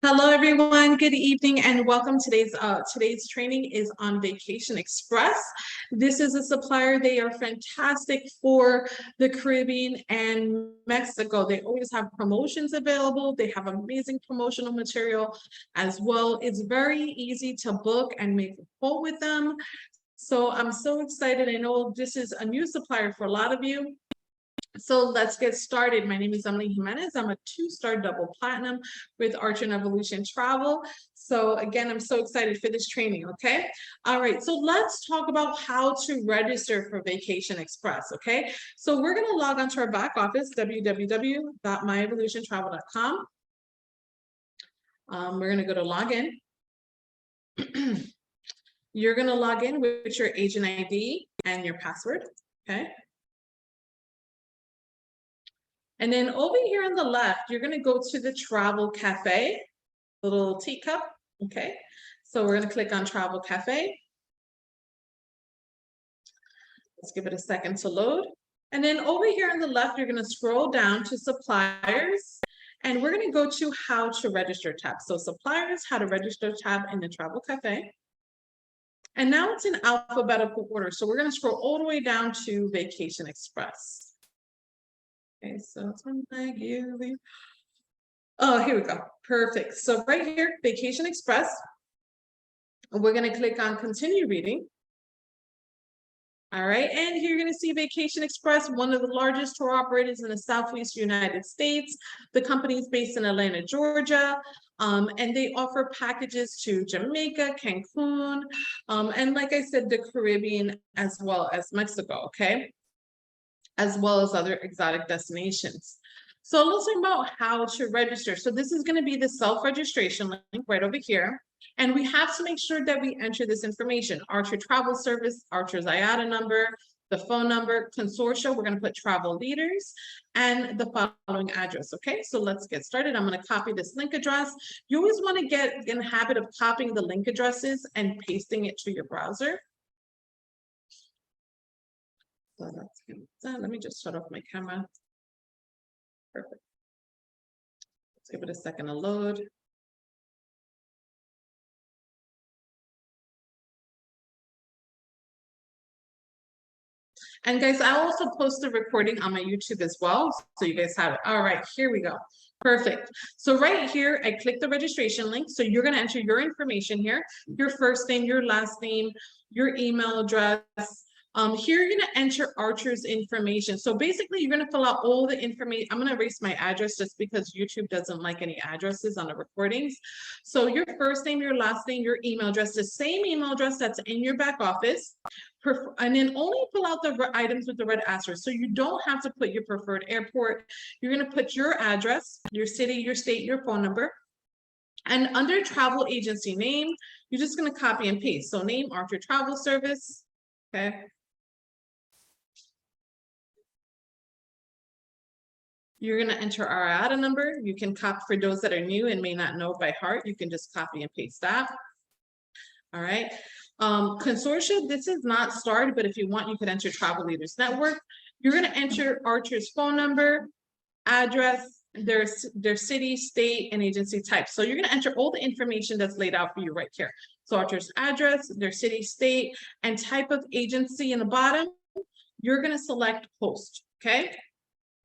Hello, everyone. Good evening and welcome. Today's training is on Vacation Express. This is a supplier. They are fantastic for the Caribbean and Mexico. They always have promotions available. They have amazing promotional material as well. It's very easy to book and make a quote with them. So I'm so excited. I know this is a new supplier for a lot of you. So let's get started. My name is Emily Jimenez. I'm a 2-star double platinum with Archer and Evolution Travel. So again, I'm so excited for this training, okay? All right, so let's talk about how to register for Vacation Express, okay? So we're gonna log onto our back office, www.myevolutiontravel.com. We're gonna go to login. You're gonna log in with your agent ID and your password, okay? And then over here on the left, you're gonna go to the Travel Cafe, little teacup, okay? So we're gonna click on Travel Cafe. Let's give it a second to load. And then over here on the left, you're gonna scroll down to Suppliers, and we're gonna go to How to Register tab. So Suppliers, How to Register tab in the Travel Cafe. And now it's in alphabetical order. So we're gonna scroll all the way down to Vacation Express. Okay, so it's like you. Oh, here we go. Perfect. So right here, Vacation Express. We're going to click on Continue Reading. All right, and here you're going to see Vacation Express, one of the largest tour operators in the Southeast United States. The company is based in Atlanta, Georgia, and they offer packages to Jamaica, Cancun, and like I said, the Caribbean as well as Mexico, okay? As well as other exotic destinations. So let's talk about how to register. So this is going to be the self-registration link right over here. And we have to make sure that we enter this information: Archer Travel Service, Archer's IATA number, the phone number, consortia. We're going to put travel leaders and the following address. Okay, so let's get started. I'm going to copy this link address. You always want to get in the habit of copying the link addresses and pasting it to your browser. So that's done. Let me just shut off my camera. Perfect. Let's give it a second to load. And guys, I'll also post the recording on my YouTube as well, so you guys have it. All right, here we go. Perfect. So right here, I click the registration link. So you're going to enter your information here, your first name, your last name, your email address. Here you're going to enter Archer's information. So basically, you're going to fill out all the information. I'm going to erase my address just because YouTube doesn't like any addresses on the recordings. So your first name, your last name, your email address, the same email address that's in your back office. And then only fill out the items with the red asterisk. So you don't have to put your preferred airport. You're going to put your address, your city, your state, your phone number. And under travel agency name, you're just going to copy and paste. So name, Archer Travel Service. Okay. You're going to enter our IATA number. You can copy, for those that are new and may not know by heart, you can just copy and paste that. All right. Consortia, this is not started, but if you want, you could enter Travel Leaders Network. You're going to enter Archer's phone number, address, their city, state, and agency type. So you're going to enter all the information that's laid out for you right here. So Archer's address, their city, state, and type of agency in the bottom. You're going to select Post, okay?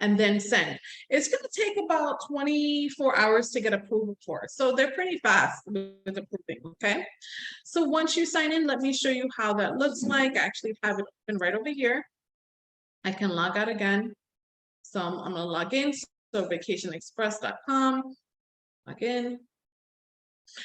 And then send. It's going to take about 24 hours to get approval for. So they're pretty fast with approving, okay? So once you sign in, let me show you how that looks like. I actually have it open right over here. I can log out again. So I'm going to log in. So vacationexpress.com, log in.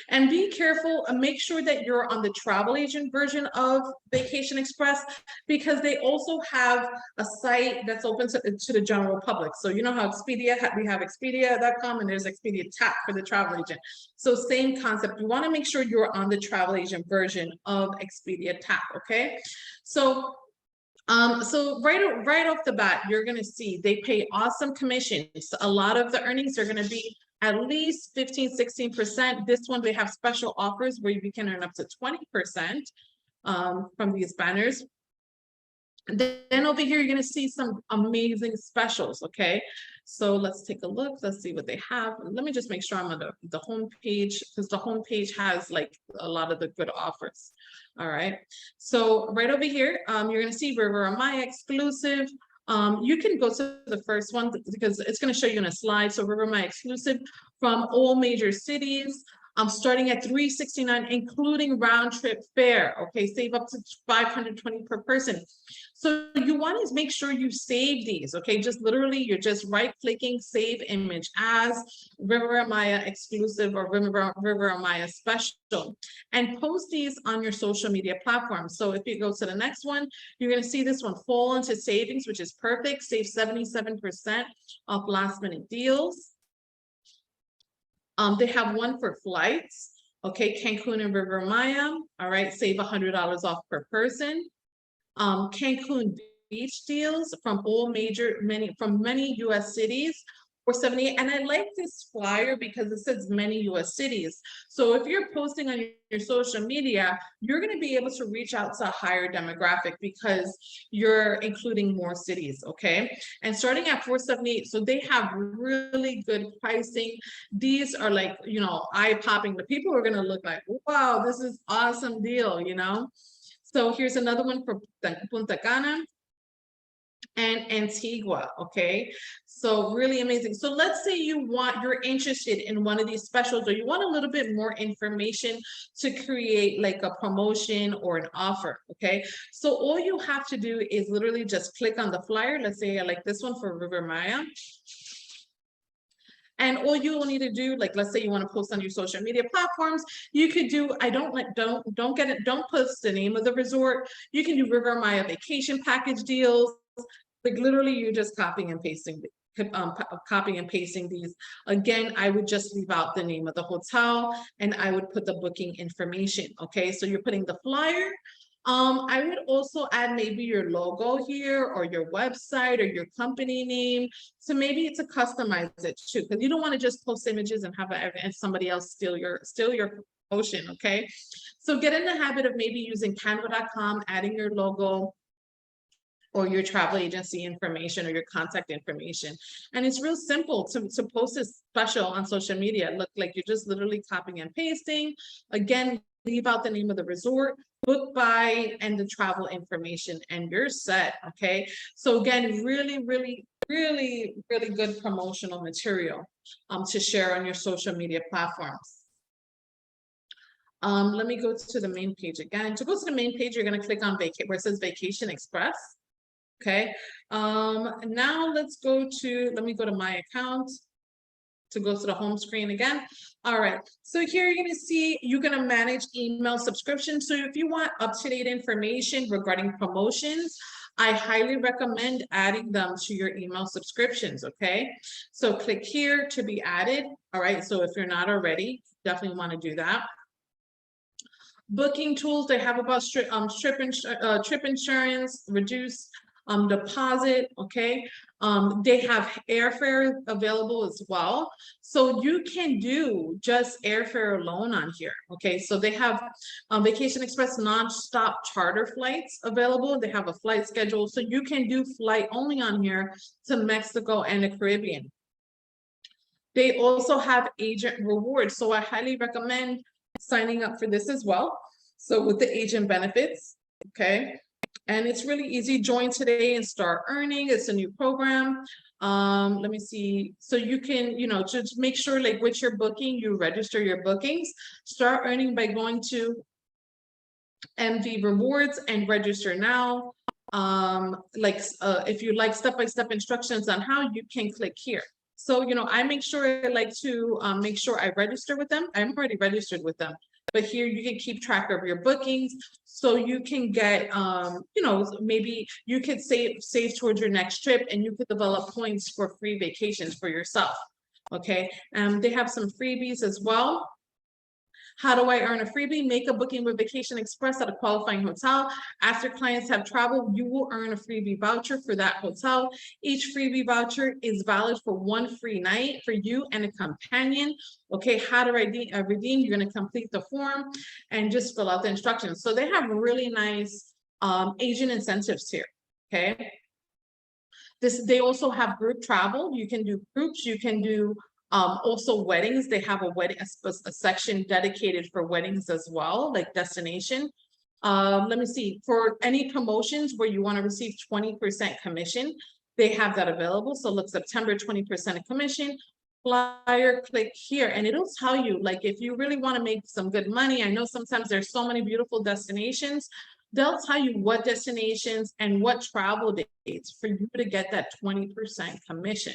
And be careful and make sure that you're on the travel agent version of Vacation Express, because they also have a site that's open to the general public. So you know how Expedia, we have Expedia.com and there's Expedia Tap for the travel agent. So same concept. You want to make sure you're on the travel agent version of Expedia Tap, okay? So right off the bat, you're going to see they pay awesome commissions. A lot of the earnings are going to be at least 15–16%. This one, they have special offers where you can earn up to 20% from these banners. Then over here, you're gonna see some amazing specials, okay? So let's take a look, let's see what they have. Let me just make sure I'm on the home page, because the home page has like a lot of the good offers. All right, so right over here, you're gonna see River Maya exclusive. You can go to the first one because it's gonna show you in a slide. So River Maya exclusive from all major cities. I'm starting at $369, including round trip fare. Okay, save up to $520 per person. So you want to make sure you save these. Okay, just literally, you're just right clicking, save image as River Maya exclusive or River Maya special, and post these on your social media platforms. So if you go to the next one, you're going to see this one fall into savings, which is perfect. Save 77% off last minute deals. They have one for flights. Okay, Cancun and River Maya. All right, save $100 off per person. Cancun beach deals from many US cities for 78. And I like this flyer because it says many US cities. So if you're posting on your social media, you're going to be able to reach out to a higher demographic because you're including more cities. Okay, and starting at 478, so they have really good pricing. These are like, you know, eye-popping. The people are going to look like, wow, this is awesome deal, you know. So here's another one for Punta Cana and Antigua, okay? So really amazing. So let's say you're interested in one of these specials, or you want a little bit more information to create like a promotion or an offer, okay? So all you have to do is literally just click on the flyer. Let's say I like this one for River Maya. And all you will need to do, like, let's say you want to post on your social media platforms, you could do, don't post the name of the resort. You can do River Maya vacation package deals. Like literally you're just copying and pasting these. Again, I would just leave out the name of the hotel and I would put the booking information. Okay, so you're putting the flyer. I would also add maybe your logo here or your website or your company name. So maybe to customize it too, because you don't want to just post images and have and somebody else steal your promotion. Okay, so get in the habit of maybe using canva.com, adding your logo or your travel agency information or your contact information. And it's real simple to post a special on social media. Look like you're just literally copying and pasting. Again, leave out the name of the resort, book by, and the travel information, and you're set. Okay, so again, really good promotional material to share on your social media platforms. Let me go to the main page again. To go to the main page, you're going to click on where it says Vacation Express. Okay, now let me go to my account to go to the home screen again. All right, so here you're going to see you're going to manage email subscriptions. So if you want up-to-date information regarding promotions, I highly recommend adding them to your email subscriptions. Okay, so click here to be added. All right, so if you're not already, definitely want to do that. Booking tools, they have about trip insurance, reduce deposit. Okay, they have airfare available as well, so you can do just airfare alone on here. Okay, so they have Vacation Express non-stop charter flights available. They have a flight schedule, so you can do flight only on here to Mexico and the Caribbean. They also have agent rewards, so I highly recommend signing up for this as well. So with the agent benefits, okay, and it's really easy. Join today and start earning. It's a new program. Let me see. So you can, you know, just make sure like with your booking, you register your bookings. Start earning by going to MV Rewards and register now. If you like step-by-step instructions on how, you can click here. So, you know, I make sure I like to make sure I register with them. I'm already registered with them, but here you can keep track of your bookings. So you can get, you know, maybe you could save towards your next trip, and you could develop points for free vacations for yourself. Okay, they have some freebies as well. How do I earn a freebie? Make a booking with Vacation Express at a qualifying hotel. After clients have traveled, you will earn a freebie voucher for that hotel. Each freebie voucher is valid for one free night for you and a companion. Okay, how to redeem? You're going to complete the form and just fill out the instructions. So they have really nice agent incentives here. okay? They also have group travel. You can do groups, you can do also weddings. They have a section dedicated for weddings as well, like destination. Let me see, for any promotions where you want to receive 20% commission, they have that available. So look, September 20% of commission, flyer, click here, and it'll tell you, like, if you really want to make some good money. I know sometimes there's so many beautiful destinations. They'll tell you what destinations and what travel dates for you to get that 20% commission.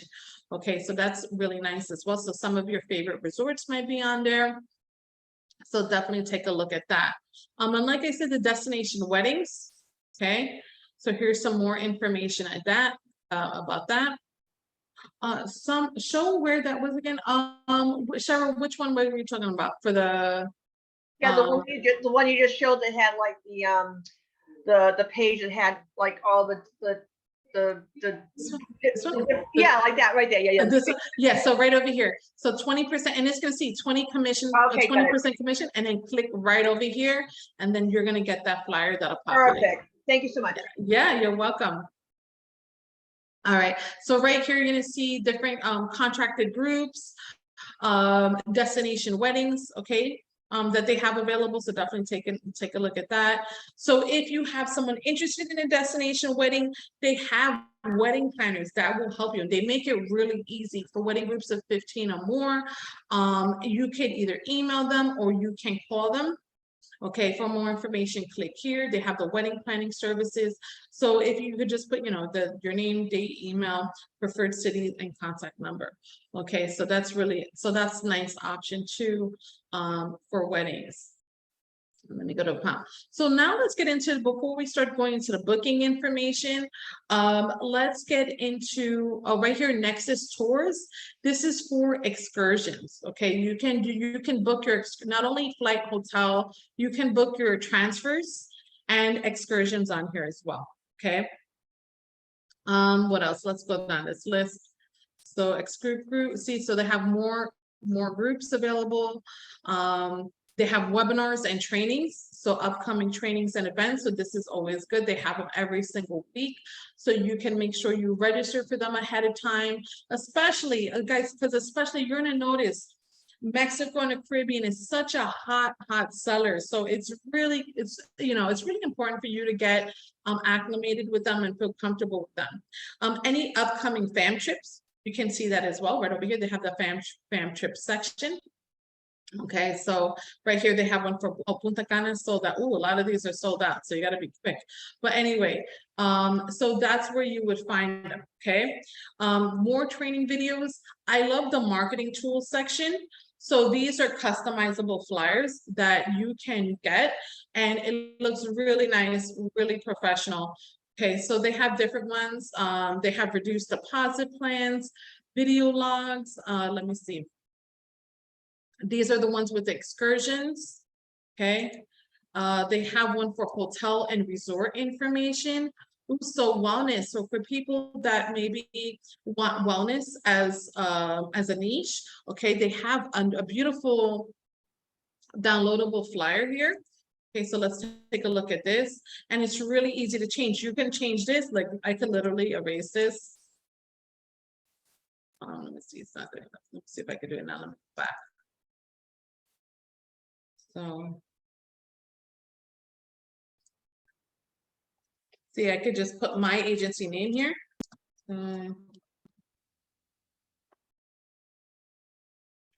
Okay, so that's really nice as well. So some of your favorite resorts might be on there. So definitely take a look at that. And like I said, the destination weddings. Okay, so here's some more information at that about that. Show where that was again. Cheryl, which one were you talking about for the? Yeah, the one you just showed that had like the page that had like all the yeah, like that right there. Yeah, so right over here. So 20%, and it's gonna see 20 commission, okay, 20% commission, and then click right over here, and then you're gonna get that flyer that'll populate. Perfect. Thank you so much. Yeah, you're welcome. All right, so right here, you're gonna see different contracted groups, destination weddings, okay, that they have available. So definitely take a look at that. So if you have someone interested in a destination wedding, they have wedding planners that will help you. They make it really easy for wedding groups of 15 or more. You can either email them or you can call them. Okay, for more information, click here. They have the wedding planning services. So if you could just put, your name, date, email, preferred city, and contact number. Okay, so that's a nice option too for weddings. Let me go to account. So now let's get into, before we start going into the booking information, let's get into right here, Nexus Tours. This is for excursions. Okay, you can book your not only flight, hotel, you can book your transfers and excursions on here as well. Okay. What else? Let's go down this list. So group, see, so they have more groups available. They have webinars and trainings, so upcoming trainings and events. So this is always good. They have them every single week. So you can make sure you register for them ahead of time, especially guys, because especially you're gonna notice Mexico and the Caribbean is such a hot seller. So it's really important for you to get acclimated with them and feel comfortable with them. Any upcoming fam trips, you can see that as well. Right over here, they have the fam trip section. Okay, so right here they have one for Punta Cana sold out. Ooh, a lot of these are sold out, so you got to be quick. But anyway, so that's where you would find them. Okay, more training videos. I love the marketing tools section. So these are customizable flyers that you can get, and it looks really nice, really professional. Okay, so they have different ones. They have reduced deposit plans, video logs. Let me see. These are the ones with excursions, okay? They have one for hotel and resort information. So wellness, so for people that maybe want wellness as a niche, okay, they have a beautiful downloadable flyer here. Okay, so let's take a look at this. And it's really easy to change. You can change this, like I could literally erase this. Let me see, it's not good enough. Let me see if I can do it now. Let me go back. So, see, I could just put my agency name here.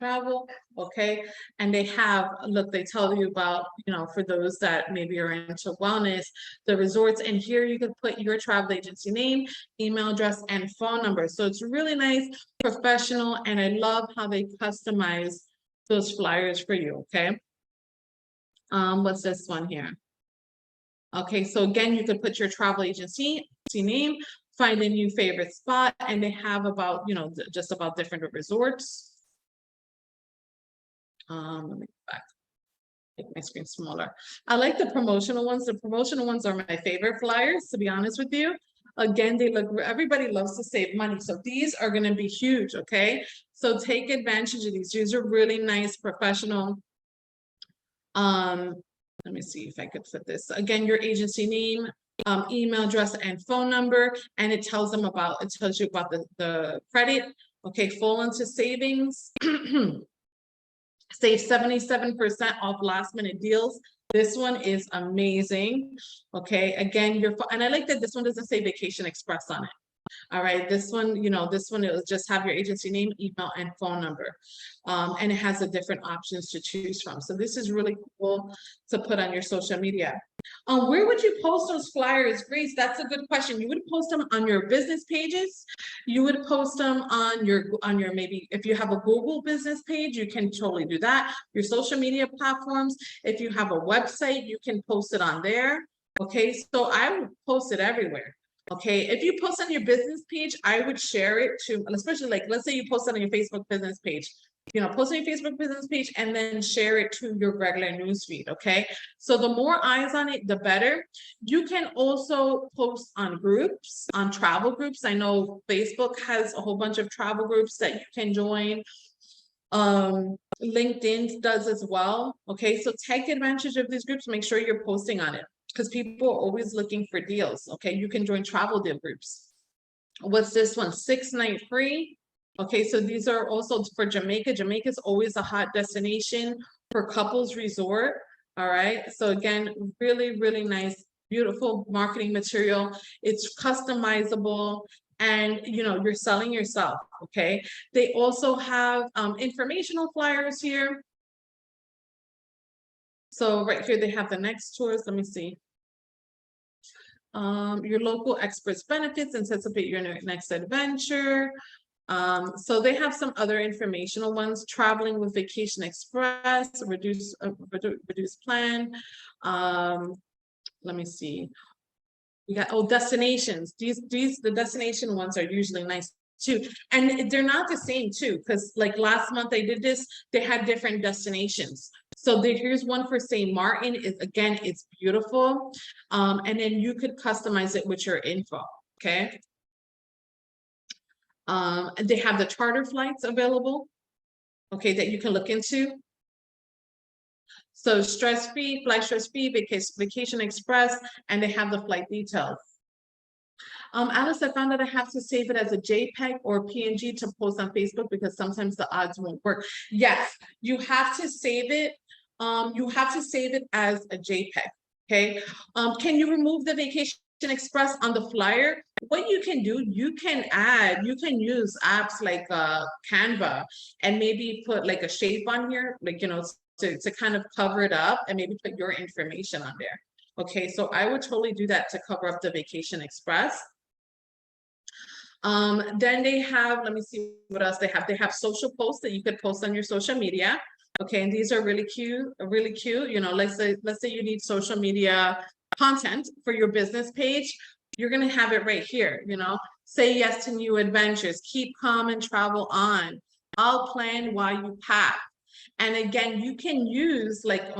Travel, okay, and they have, look, they tell you about, for those that maybe are into wellness, the resorts, and here you can put your travel agency name, email address, and phone number. So it's really nice, professional, and I love how they customize those flyers for you, okay? What's this one here? Okay, so again, you could put your travel agency name, find a new favorite spot, and they have about, just about different resorts. Let me go back, make my screen smaller. I like the promotional ones. The promotional ones are my favorite flyers, to be honest with you. Again, everybody loves to save money. So these are going to be huge, okay? So take advantage of these. These are really nice, professional. Let me see if I could fit this. Again, your agency name, email address and phone number, and it tells you about the credit. Okay, fall into savings. Save 77% off last minute deals. This one is amazing. Okay, again, and I like that this one doesn't say Vacation Express on it. All right, this one, this one, it'll just have your agency name, email, and phone number. And it has the different options to choose from. So this is really cool to put on your social media. Where would you post those flyers, Grace? That's a good question. You would post them on your business pages. You would post them on your maybe if you have a Google business page, you can totally do that. Your social media platforms. If you have a website, you can post it on there. Okay, so I would post it everywhere. Okay, if you post on your business page, I would share it to, especially like, let's say you post it on your Facebook business page, post on your Facebook business page and then share it to your regular newsfeed. Okay, so the more eyes on it, the better. You can also post on groups, on travel groups. I know Facebook has a whole bunch of travel groups that you can join. LinkedIn does as well. Okay, so take advantage of these groups. Make sure you're posting on it, because people are always looking for deals. Okay, you can join travel deal groups. What's this one? 6-night free. Okay, so these are also for Jamaica. Jamaica is always a hot destination for couples resort. All right, so again, really, really nice, beautiful marketing material. It's customizable, and you're selling yourself. Okay, they also have informational flyers here. So right here they have the next tours. Let me see. Your local experts benefits, anticipate your next adventure. So they have some other informational ones. Traveling with Vacation Express, reduce plan. Let me see. We got destinations. The destination ones are usually nice too, and they're not the same too, because like last month they did this. They had different destinations. So here's one for St. Martin. Again, it's beautiful. And then you could customize it with your info. Okay. And they have the charter flights available. Okay, that you can look into. So stress-free, flight stress-free, Vacation Express, and they have the flight details. Alice, I found that I have to save it as a JPEG or PNG to post on Facebook because sometimes the odds won't work. Yes, you have to save it. You have to save it as a JPEG. Okay. Can you remove the Vacation Express on the flyer? What you can do, you can use apps like Canva and maybe put like a shape on here, like, to kind of cover it up and maybe put your information on there. Okay, so I would totally do that to cover up the Vacation Express. Then they have, let me see what else they have. They have social posts that you could post on your social media. Okay, and these are really cute, let's say you need social media content for your business page. You're gonna have it right here, say yes to new adventures, keep calm and travel on. I'll plan while you pack. And again, you can use like,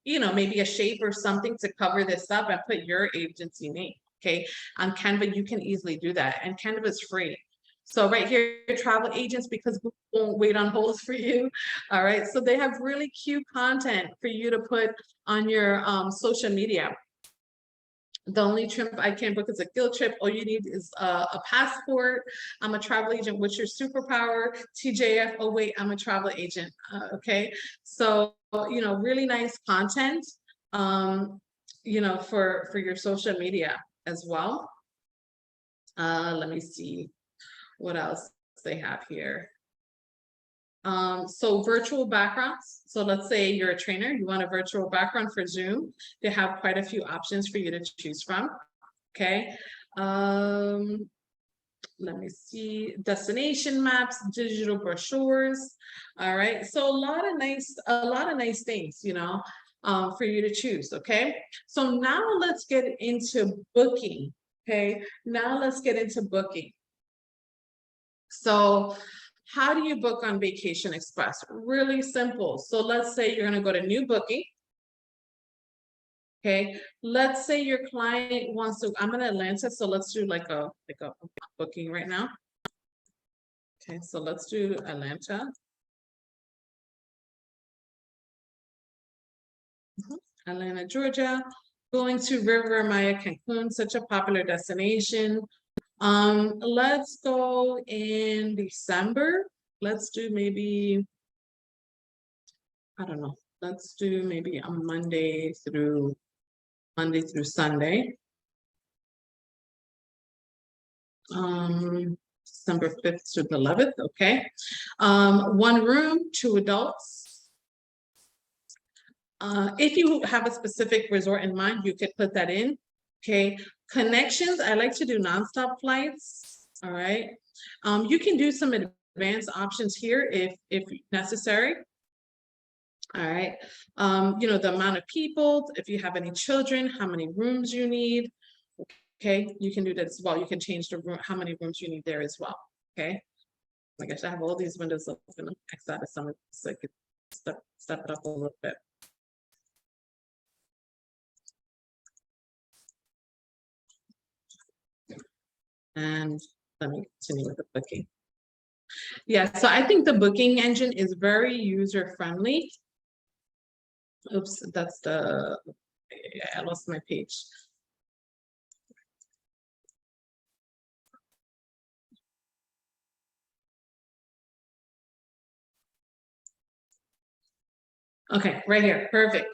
maybe a shape or something to cover this up and put your agency name. Okay, on Canva, you can easily do that. And Canva is free. So right here, travel agents, because Google won't wait on hold for you. All right, so they have really cute content for you to put on your social media. The only trip I can book is a guild trip. All you need is a passport. I'm a travel agent. What's your superpower? TJF. Oh wait, I'm a travel agent. Okay, so really nice content. For your social media as well. Let me see what else they have here. So virtual backgrounds. So let's say you're a trainer, you want a virtual background for Zoom. They have quite a few options for you to choose from. Okay. Let me see, destination maps, digital brochures. All right. So a lot of nice things, for you to choose. Okay. So now let's get into booking. Okay. Now let's get into booking. So how do you book on Vacation Express? Really simple. So let's say you're going to go to new booking. Okay, let's say your client wants to, I'm in Atlanta, so let's do like a booking right now. Okay, so let's do Atlanta. Atlanta, Georgia. Going to River Maya Cancun, such a popular destination. Let's go in December. Let's do maybe, I don't know, let's do maybe a Monday through Sunday. December 5th to the 11th, okay. 1 room, 2 adults. If you have a specific resort in mind, you could put that in, okay. Connections, I like to do nonstop flights, all right. You can do some advanced options here if necessary. All right, you know, the amount of people, if you have any children, how many rooms you need. Okay, you can do that as well. You can change the room, how many rooms you need there as well. Okay. Like I should have all these windows open. X out of some, so I could step it up a little bit. And let me continue with the booking. Yeah, so I think the booking engine is very user friendly. Oops, that's the, I lost my page. Okay, right here, perfect.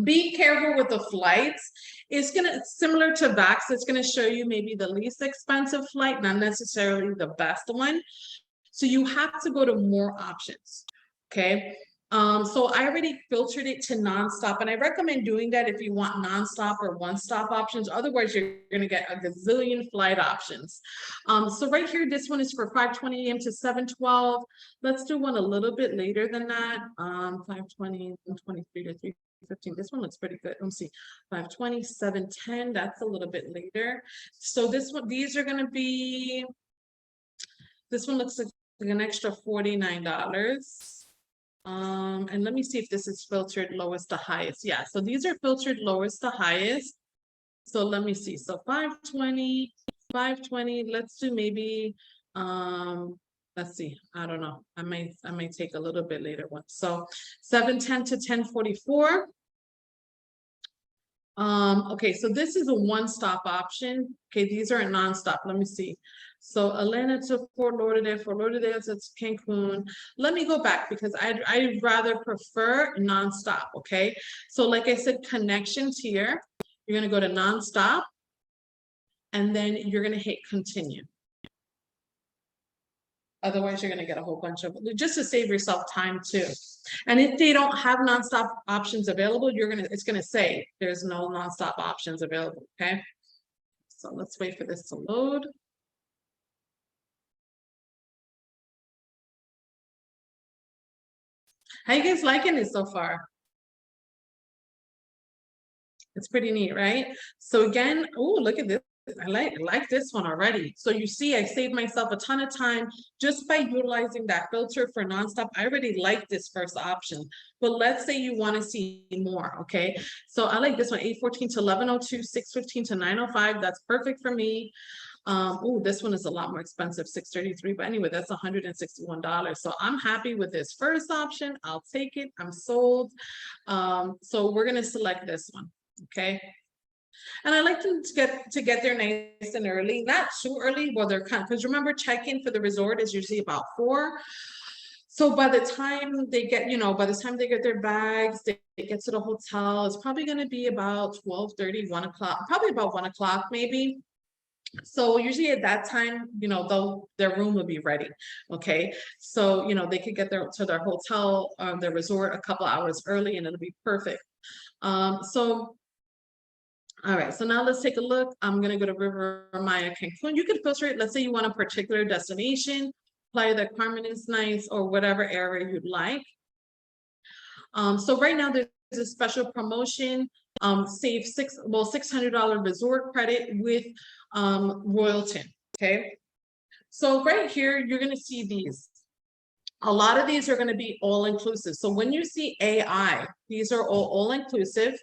Be careful with the flights. It's similar to VAX, it's gonna show you maybe the least expensive flight, not necessarily the best one. So you have to go to more options, okay? So I already filtered it to nonstop, and I recommend doing that if you want nonstop or one-stop options. Otherwise, you're gonna get a gazillion flight options. So right here, this one is for 5:20 a.m. to 7:12. Let's do one a little bit later than that. 5:20, 1:23 to 3:15. This one looks pretty good. Let me see. 5:20, 7:10. That's a little bit later. So this one, these are gonna be. This one looks like an extra $49. And let me see if this is filtered lowest to highest. Yeah, so these are filtered lowest to highest. So let me see. So 5:20, 5:20. Let's do maybe let's see. I don't know. I might take a little bit later one. So 7:10 to 10:44. Okay, so this is a one-stop option. Okay, these are non-stop. Let me see. So Atlanta to Fort Lauderdale to Cancun. Let me go back because I'd rather prefer non-stop. Okay, so like I said, connections here. You're gonna go to non-stop, and then you're gonna hit continue. Otherwise, you're gonna get a whole bunch of, just to save yourself time too. And if they don't have nonstop options available, it's gonna say there's no nonstop options available, okay? So let's wait for this to load. How you guys liking it so far? It's pretty neat, right? So again, oh, look at this. I like this one already. So you see, I saved myself a ton of time just by utilizing that filter for nonstop. I already like this first option, but let's say you want to see more, okay? So I like this one, 8:14 to 11:02, 6:15 to 9:05. That's perfect for me. Oh, this one is a lot more expensive, $633, but anyway, that's $161. So I'm happy with this first option. I'll take it. I'm sold. So we're gonna select this one, okay? And I like to get there nice and early, not too early. Well, they're kind of, because remember, check-in for the resort is usually about 4. So by the time they get, by the time they get their bags, they get to the hotel, it's probably going to be about 12:30, 1 o'clock, probably about 1 o'clock maybe. So usually at that time, their room will be ready. Okay. So, they could get to their hotel, their resort a couple hours early and it'll be perfect. All right, so now let's take a look. I'm gonna go to River Maya Cancun. You could filter it. Let's say you want a particular destination, Playa del Carmen is nice, or whatever area you'd like. So right now there's a special promotion. Save $600 resort credit with Royalton. Okay, so right here you're gonna see these. A lot of these are going to be all inclusive. So when you see AI, these are all inclusive.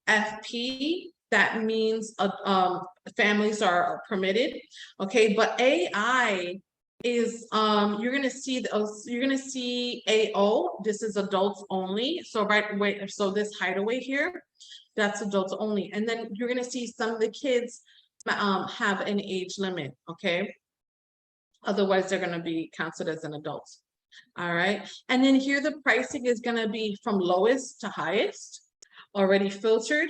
FP, that means families are permitted. Okay, but AI is you're gonna see AO. This is adults only. So so this hideaway here, that's adults only. And then you're gonna see some of the kids have an age limit, okay? Otherwise, they're gonna be counted as an adult. All right. And then here the pricing is gonna be from lowest to highest, already filtered.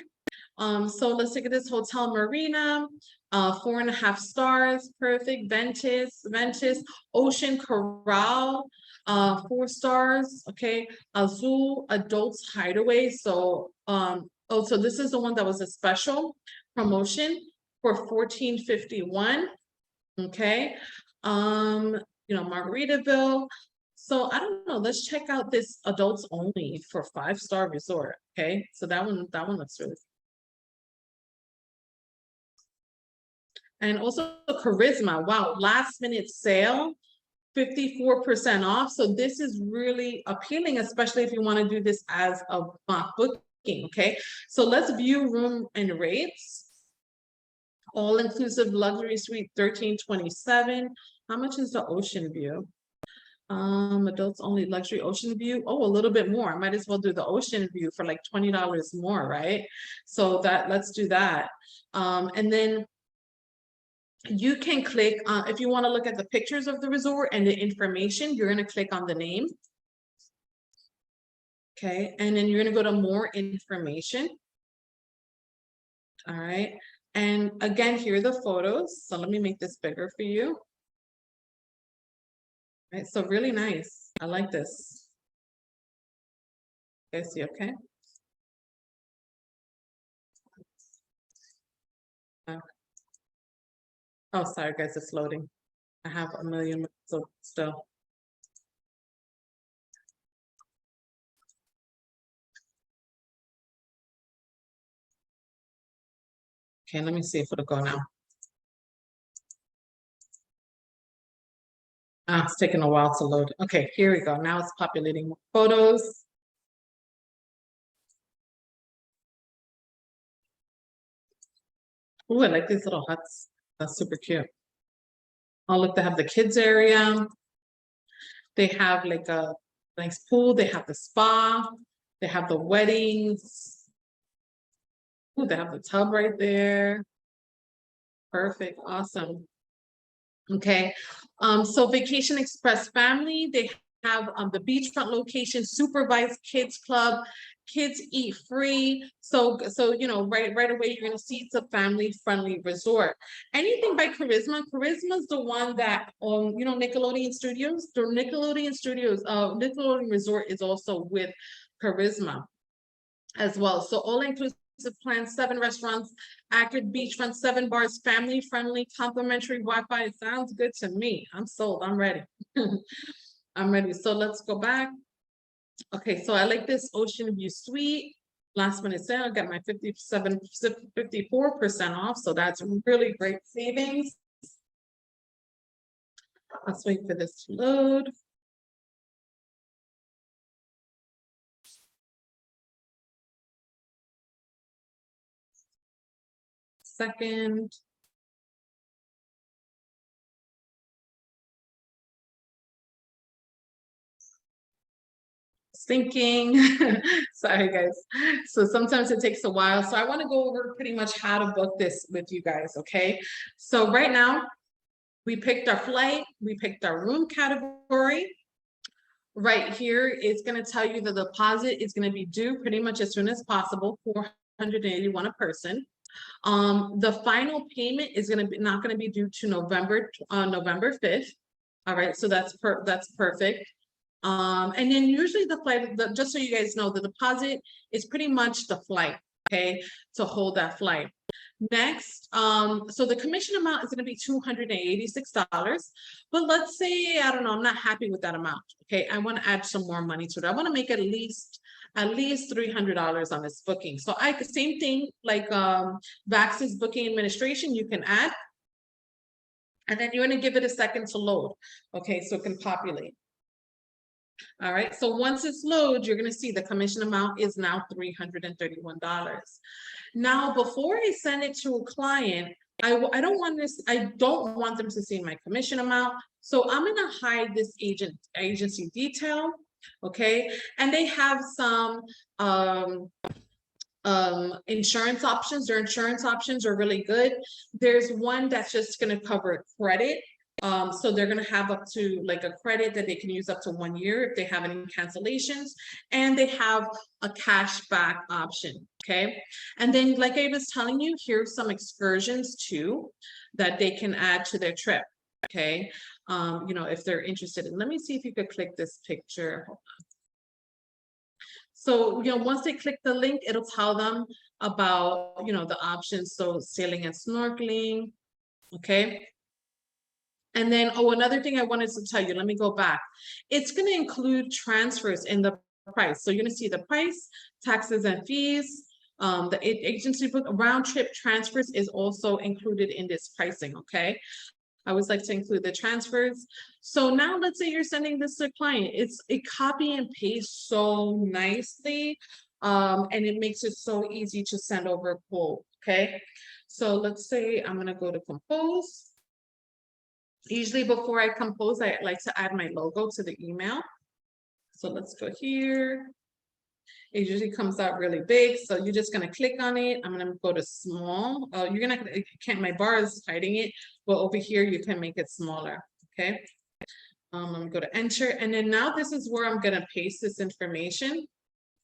So let's look at this Hotel Marina, 4.5 stars, perfect, Ventus, Ocean Corral, 4 stars, okay, Azul Adults Hideaway. So, so this is the one that was a special promotion for $14.51, okay. Margaritaville. So I don't know, let's check out this adults only for 5-star resort, okay. So that one looks really. And also Charisma, wow, last minute sale, 54% off. So this is really appealing, especially if you want to do this as a mock booking, okay? So let's view room and rates. All-inclusive luxury suite, $13.27. How much is the ocean view? Adults only luxury ocean view. Oh, a little bit more. I might as well do the ocean view for like $20 more, right? So let's do that. And then you can click if you want to look at the pictures of the resort and the information, you're going to click on the name. Okay, and then you're going to go to more information. All right, and again, here are the photos. So let me make this bigger for you. All right, so really nice. I like this. Okay, see, okay. Oh, sorry, guys, it's loading. I have a million, so still. Okay, let me see if it'll go now. It's taking a while to load. Okay, here we go. Now it's populating more photos. Oh, I like these little huts. That's super cute. Oh, look, they have the kids area. They have like a nice pool. They have the spa. They have the weddings. Oh, they have the tub right there. Perfect. Awesome. Okay. So Vacation Express family, they have the beachfront location, supervised kids club, kids eat free. So right away you're gonna see it's a family-friendly resort. Anything by Charisma. Charisma's the one that Nickelodeon Studios. The Nickelodeon Resort is also with Charisma as well. So all inclusive plan, 7 restaurants, active beachfront, 7 bars, family friendly, complimentary Wi-Fi. It sounds good to me. I'm sold. I'm ready. I'm ready. So let's go back. Okay, so I like this ocean view suite. Last minute sale, I got my 54% off. So that's really great savings. Let's wait for this to load. Second. Thinking. Sorry, guys. So sometimes it takes a while. So I want to go over pretty much how to book this with you guys. Okay. So right now, we picked our flight, we picked our room category. Right here, it's going to tell you the deposit is going to be due pretty much as soon as possible, $481 a person. The final payment is going to be not going to be due to November 5th. All right, so that's perfect. And then usually the flight, just so you guys know, the deposit is pretty much the flight, okay, to hold that flight. Next, so the commission amount is going to be $286, but let's say, I don't know, I'm not happy with that amount, okay, I want to add some more money to it. I want to make at least $300 on this booking. So same thing like Vax's booking administration, you can add, and then you're going to give it a second to load, okay, so it can populate. All right, so once it's loaded, you're going to see the commission amount is now $331. Now, before I send it to a client, I don't want this, I don't want them to see my commission amount. So I'm gonna hide this agency detail, okay? And they have some insurance options. Their insurance options are really good. There's one that's just gonna cover credit. So they're gonna have up to like a credit that they can use up to 1 year if they have any cancellations, and they have a cash back option, okay? And then, like I was telling you, here's some excursions too that they can add to their trip, okay? You know, if they're interested in, let me see if you could click this picture. So, you know, once they click the link, it'll tell them about, you know, the options. So sailing and snorkeling, okay? And then, oh, another thing I wanted to tell you, let me go back. It's going to include transfers in the price. So you're going to see the price, taxes and fees. The agency book round trip transfers is also included in this pricing, okay? I always like to include the transfers. So now let's say you're sending this to a client. It's a copy and paste so nicely. And it makes it so easy to send over a quote, okay? So let's say I'm gonna go to compose. Usually before I compose, I like to add my logo to the email. So let's go here. It usually comes out really big. So you're just gonna click on it. I'm gonna go to small. You're gonna, can't, my bar is hiding it, but over here you can make it smaller, okay? I'm gonna go to enter. And then now this is where I'm gonna paste this information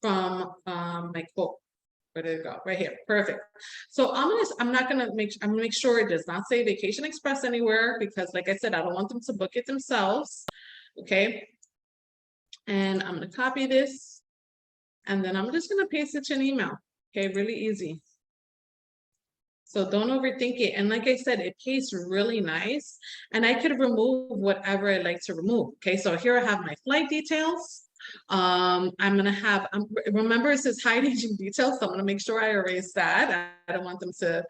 from my quote. Where did it go? Right here, perfect. So I'm gonna make sure it does not say Vacation Express anywhere, because like I said, I don't want them to book it themselves, okay? And I'm gonna copy this. And then I'm just gonna paste it to an email, okay, really easy. So don't overthink it. And like I said, it pastes really nice. And I could remove whatever I like to remove, okay? So here I have my flight details. I'm gonna have, remember it says hide agent details, so I'm gonna make sure I erase that. I don't want them to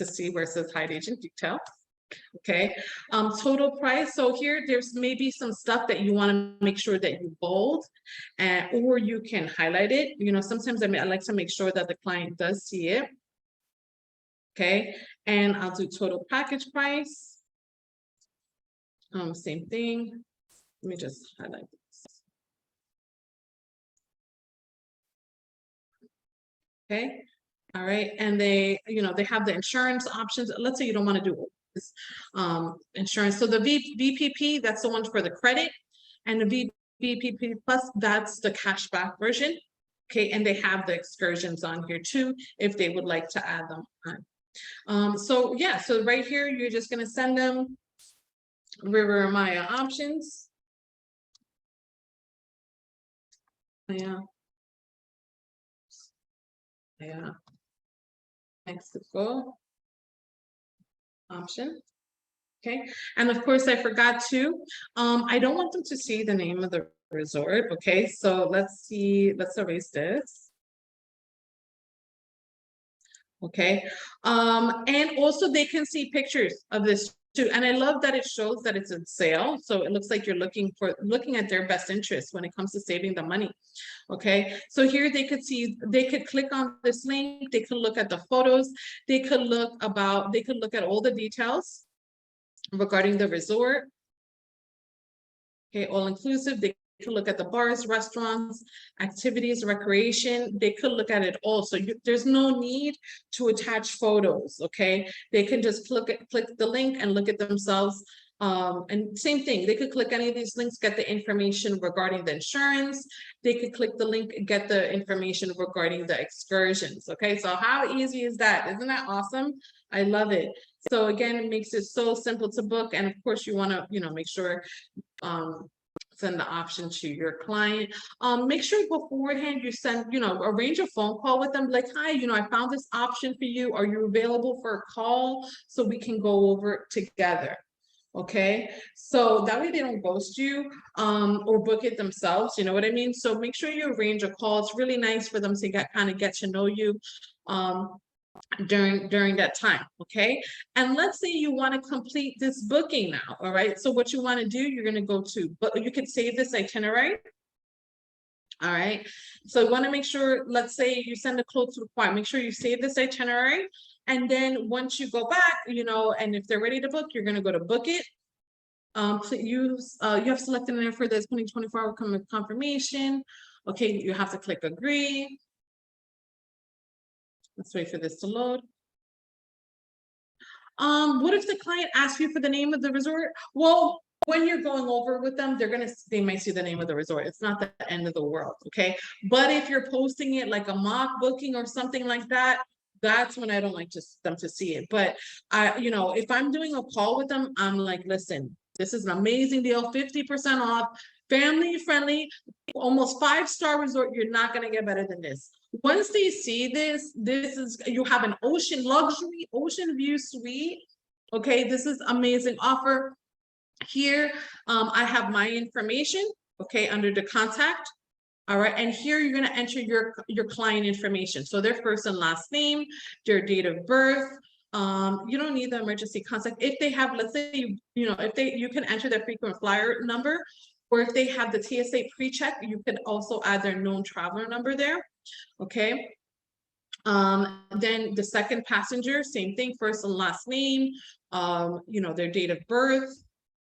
see where it says hide agent detail. Okay, total price. So here, there's maybe some stuff that you want to make sure that you bold, or you can highlight it. You know, sometimes I like to make sure that the client does see it. Okay, and I'll do total package price. Same thing. Let me just highlight this. Okay, all right, and they, you know, they have the insurance options. Let's say you don't want to do insurance. So the VPP, that's the one for the credit, and the VPP plus, that's the cashback version. Okay, and they have the excursions on here too, if they would like to add them on. So yeah, so right here, you're just gonna send them River Maya options. Yeah. Mexico option. Okay, and of course I forgot to, I don't want them to see the name of the resort. Okay, so let's see, let's erase this. Okay, and also they can see pictures of this too, and I love that it shows that it's a sale, so it looks like you're looking at their best interest when it comes to saving the money. Okay, so here they could see, they could click on this link, they could look at the photos, they could look at all the details regarding the resort. Okay, all inclusive. They could look at the bars, restaurants, activities, recreation. They could look at it all. So there's no need to attach photos. Okay, they can just click the link and look at themselves. And same thing, they could click any of these links, get the information regarding the insurance. They could click the link, get the information regarding the excursions. Okay, so how easy is that? Isn't that awesome? I love it. So again, it makes it so simple to book. And of course, you want to, you know, make sure send the option to your client. Make sure beforehand you send, you know, arrange a phone call with them, like, hi, you know, I found this option for you. Are you available for a call so we can go over it together? Okay, so that way they don't ghost you or book it themselves, you know what I mean? So make sure you arrange a call. It's really nice for them to kind of get to know you during that time. Okay, and let's say you want to complete this booking now. All right, so what you want to do, you're going to go to, but you could save this itinerary. All right, so you want to make sure, let's say you send a close to require, make sure you save this itinerary. And then once you go back, you know, and if they're ready to book, you're going to go to book it. You have selected an for this 24-hour confirmation. Okay, you have to click agree. Let's wait for this to load. What if the client asks you for the name of the resort? Well, when you're going over with them, they might see the name of the resort. It's not the end of the world, okay? But if you're posting it like a mock booking or something like that, that's when I don't like them to see it. But you know, if I'm doing a call with them, I'm like, listen, this is an amazing deal, 50% off, family friendly, almost 5-star resort. You're not gonna get better than this. Once they see this, you have an luxury ocean view suite. Okay, this is amazing offer. Here, I have my information, okay, under the contact. All right, and here you're gonna enter your client information. So their first and last name, their date of birth. You don't need the emergency contact. If they have, let's say, you know, you can enter their frequent flyer number, or if they have the TSA pre-check, you can also add their known traveler number there. Okay. Then the second passenger, same thing, first and last name, you know, their date of birth.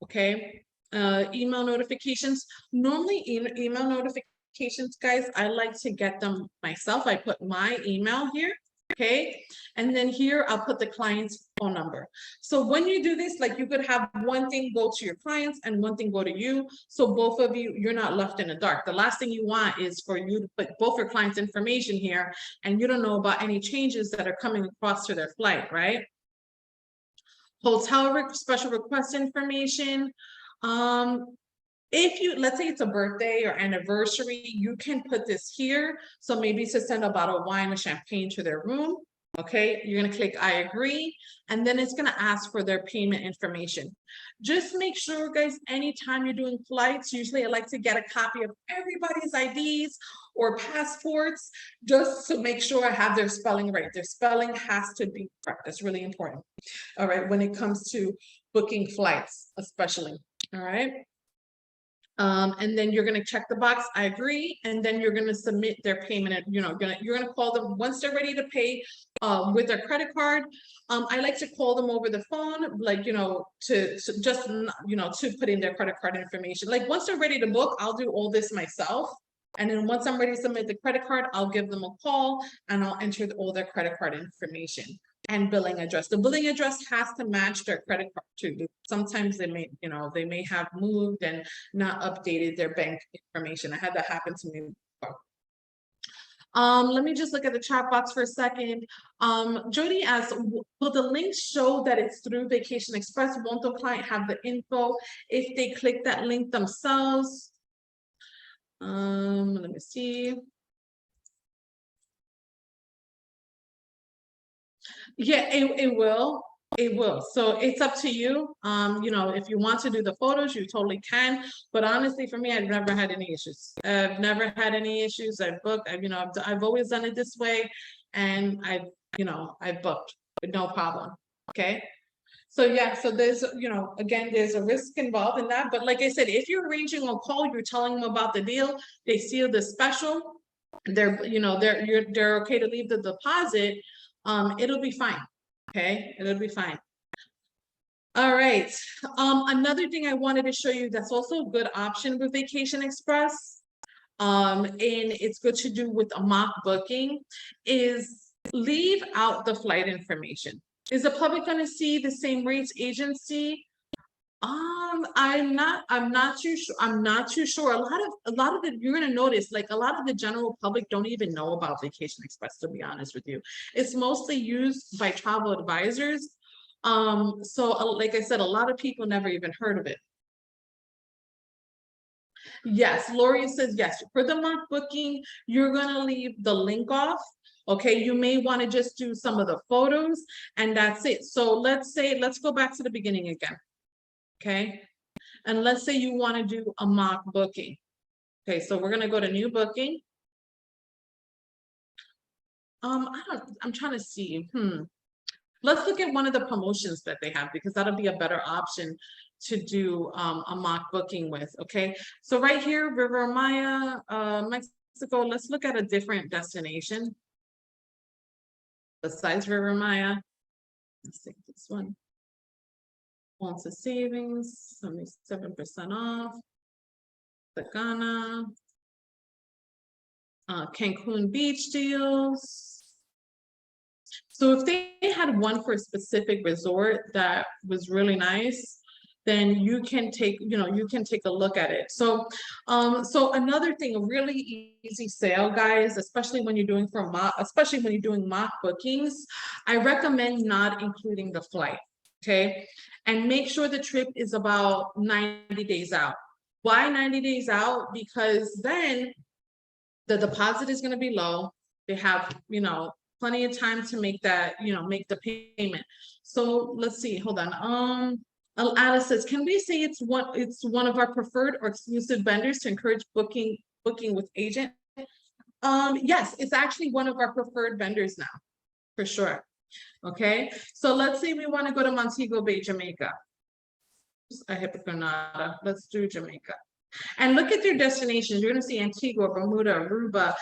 Okay. Email notifications. Normally email notifications, guys, I like to get them myself. I put my email here. Okay, and then here I'll put the client's phone number. So when you do this, like, you could have one thing go to your clients and one thing go to you. So both of you, you're not left in the dark. The last thing you want is for you to put both your clients' information here and you don't know about any changes that are coming across to their flight, right? Hotel special request information. If you, let's say it's a birthday or anniversary, you can put this here. So maybe to send a bottle of wine or champagne to their room. Okay, you're gonna click I agree, and then it's gonna ask for their payment information. Just make sure, guys, anytime you're doing flights, usually I like to get a copy of everybody's IDs or passports, just to make sure I have their spelling right. Their spelling has to be correct. That's really important. All right, when it comes to booking flights, especially. All right. And then you're going to check the box, I agree, and then you're going to submit their payment. You know, you're going to call them once they're ready to pay with their credit card. I like to call them over the phone, like, you know, to just, you know, to put in their credit card information. Like, once they're ready to book, I'll do all this myself. And then once I'm ready to submit the credit card, I'll give them a call and I'll enter all their credit card information and billing address. The billing address has to match their credit card too. Sometimes they may, you know, they may have moved and not updated their bank information. I had that happen to me before. Let me just look at the chat box for a second. Jody asks, will the link show that it's through Vacation Express? Won't the client have the info if they click that link themselves? Let me see. Yeah, it will. It will. So it's up to you. You know, if you want to do the photos, you totally can. But honestly, for me, I've never had any issues. I've never had any issues. I've booked. You know, I've always done it this way, and I've booked with no problem. Okay. So yeah, so there's, you know, again, there's a risk involved in that. But like I said, if you're arranging a call, you're telling them about the deal, they see the special, they're okay to leave the deposit, it'll be fine. Okay, it'll be fine. All right. Another thing I wanted to show you that's also a good option with Vacation Express, and it's good to do with a mock booking, is leave out the flight information. Is the public going to see the same rates agency? I'm not too sure. I'm not too sure. A lot of the, you're going to notice, like, a lot of the general public don't even know about Vacation Express, to be honest with you. It's mostly used by travel advisors. So like I said, a lot of people never even heard of it. Yes, Lori says yes. For the mock booking, you're going to leave the link off. Okay, you may want to just do some of the photos and that's it. So let's go back to the beginning again. Okay, and let's say you want to do a mock booking. Okay, so we're going to go to new booking. I'm trying to see. Let's look at one of the promotions that they have, because that'll be a better option to do a mock booking with, okay? So right here, River Maya, Mexico, let's look at a different destination besides River Maya. Let's take this one. Wants a savings, 77% off. The Ghana, Cancun beach deals. So if they had one for a specific resort that was really nice, then you can take, you can take a look at it. So, so another thing, a really easy sale, guys, especially when you're doing especially when you're doing mock bookings, I recommend not including the flight, okay? And make sure the trip is about 90 days out. Why 90 days out? Because then the deposit is going to be low. They have, plenty of time to make that, make the payment. So let's see, hold on. Alice says, can we say it's one of our preferred or exclusive vendors to encourage booking with agent? Yes, it's actually one of our preferred vendors now, for sure. Okay, so let's say we want to go to Montego Bay, Jamaica. I hit Grenada. Let's do Jamaica. And look at their destinations. You're going to see Antigua, Bermuda, Aruba,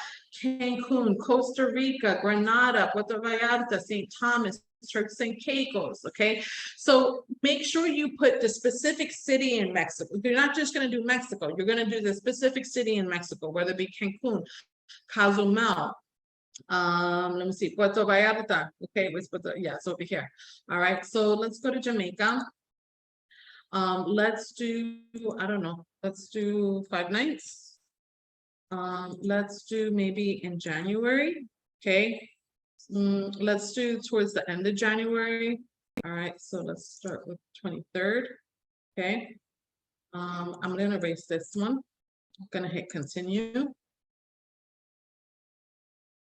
Cancun, Costa Rica, Grenada, Puerto Vallarta, St. Thomas, Turks and Caicos. Okay, so make sure you put the specific city in Mexico. You're not just going to do Mexico. You're going to do the specific city in Mexico, whether it be Cancun, Cozumel. Let me see, Puerto Vallarta. Okay, yeah, it's over here. All right, so let's go to Jamaica. Let's do, I don't know, let's do 5 nights. Let's do maybe in January, okay? Let's do towards the end of January. All right, so let's start with 23rd, okay? I'm gonna erase this one. I'm gonna hit continue.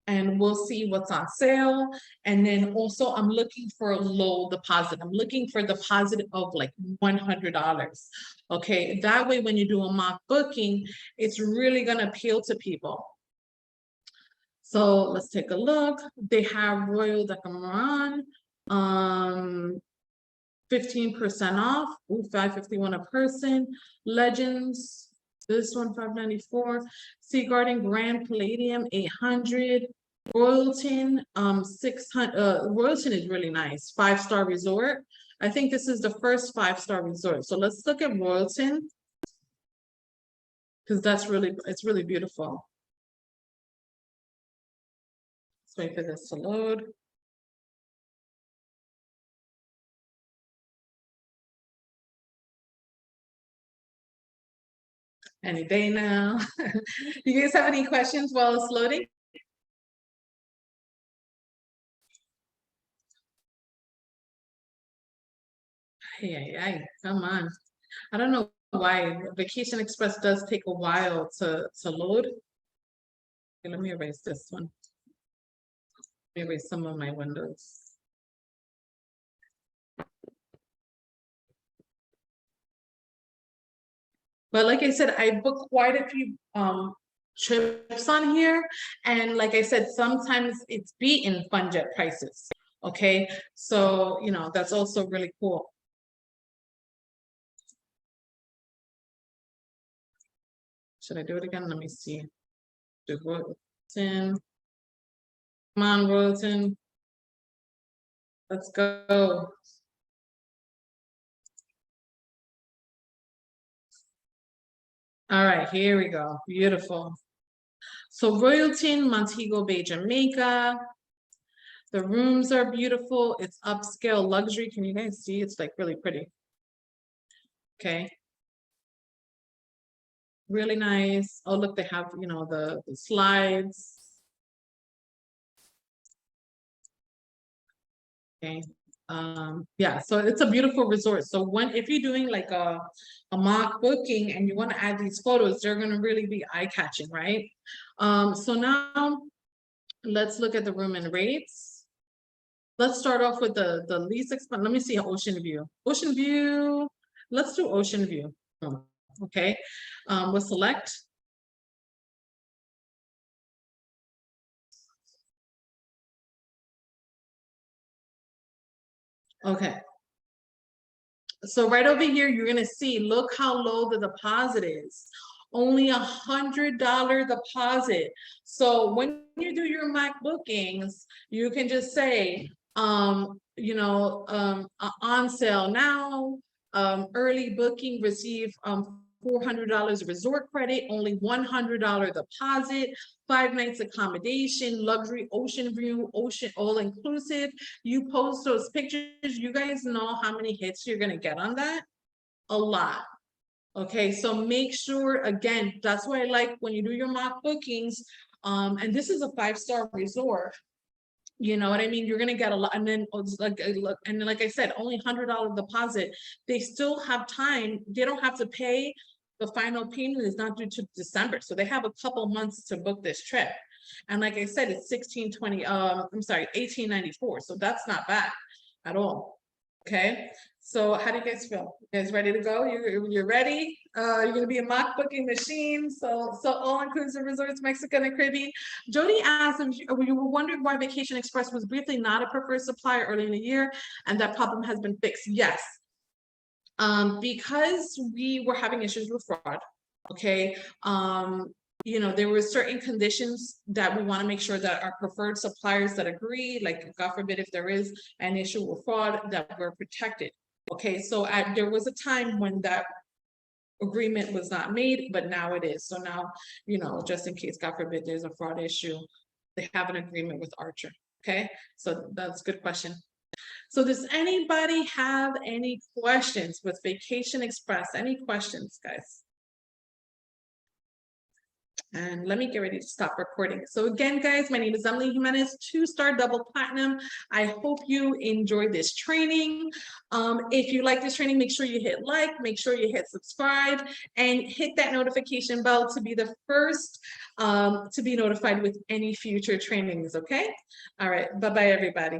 And we'll see what's on sale. And then also I'm looking for a low deposit. I'm looking for a deposit of like $100. Okay, that way when you do a mock booking, it's really gonna appeal to people. So let's take a look. They have Royal Decameron, 15% off, $551 a person. Legends, this one $594. Sea Garden Grand Palladium 800. Royalton 600. Royalton is really nice, 5-star resort. I think this is the first 5-star resort. So let's look at Royalton because it's really beautiful. Let's wait for this to load. Any day now. You guys have any questions while it's loading? Yeah, come on. I don't know why Vacation Express does take a while to load. Okay, let me erase this one. Let me erase some of my windows. But like I said, I booked quite a few trips on here. And like I said, sometimes it's beaten fun jet prices. Okay, so that's also really cool. Should I do it again? Let me see. Do Royalton. Come on, Royalton. Let's go. All right, here we go. Beautiful. So Royalton, Montego Bay, Jamaica. The rooms are beautiful. It's upscale luxury. Can you guys see? It's like really pretty. Okay. Really nice. Oh, look, they have, the slides. Okay. Yeah, so it's a beautiful resort. So if you're doing like a mock booking and you want to add these photos, they're going to really be eye-catching, right? So now let's look at the room and rates. Let's start off with the least expensive. Let me see Ocean View. Ocean View. Let's do Ocean View. Okay. We'll select. Okay. So right over here, you're gonna see, look how low the deposit is. Only $100 deposit. So when you do your mock bookings, you can just say, on sale now, early booking, receive $400 resort credit, only $100 deposit, 5 nights accommodation, luxury ocean view, ocean all inclusive. You post those pictures, you guys know how many hits you're gonna get on that? A lot. Okay, so make sure, again, that's why I like when you do your mock bookings, and this is a 5-star resort. You know what I mean? You're gonna get a lot, and then like I said, only $100 deposit. They still have time. They don't have to pay. The final payment is not due to December, so they have a couple months to book this trip. And like I said, it's 1620. I'm sorry, 1894. So that's not bad at all. Okay. So how do you guys feel? You guys ready to go? You're ready? You're gonna be a mock booking machine. So all inclusive resorts, Mexico and Caribbean. Jody asked if you were wondering why Vacation Express was briefly not a preferred supplier early in the year, and that problem has been fixed. Yes. Because we were having issues with fraud. Okay. There were certain conditions that we want to make sure that our preferred suppliers that agree, like God forbid, if there is an issue with fraud, that we're protected. Okay, so there was a time when that agreement was not made, but now it is. So now, just in case, God forbid, there's a fraud issue, they have an agreement with Archer. Okay, so that's a good question. So does anybody have any questions with Vacation Express? Any questions, guys? And let me get ready to stop recording. So again, guys, my name is Emily Jimenez, 2-star double platinum. I hope you enjoyed this training. If you like this training, make sure you hit like, make sure you hit subscribe, and hit that notification bell to be the first to be notified with any future trainings, okay? All right, bye-bye, everybody.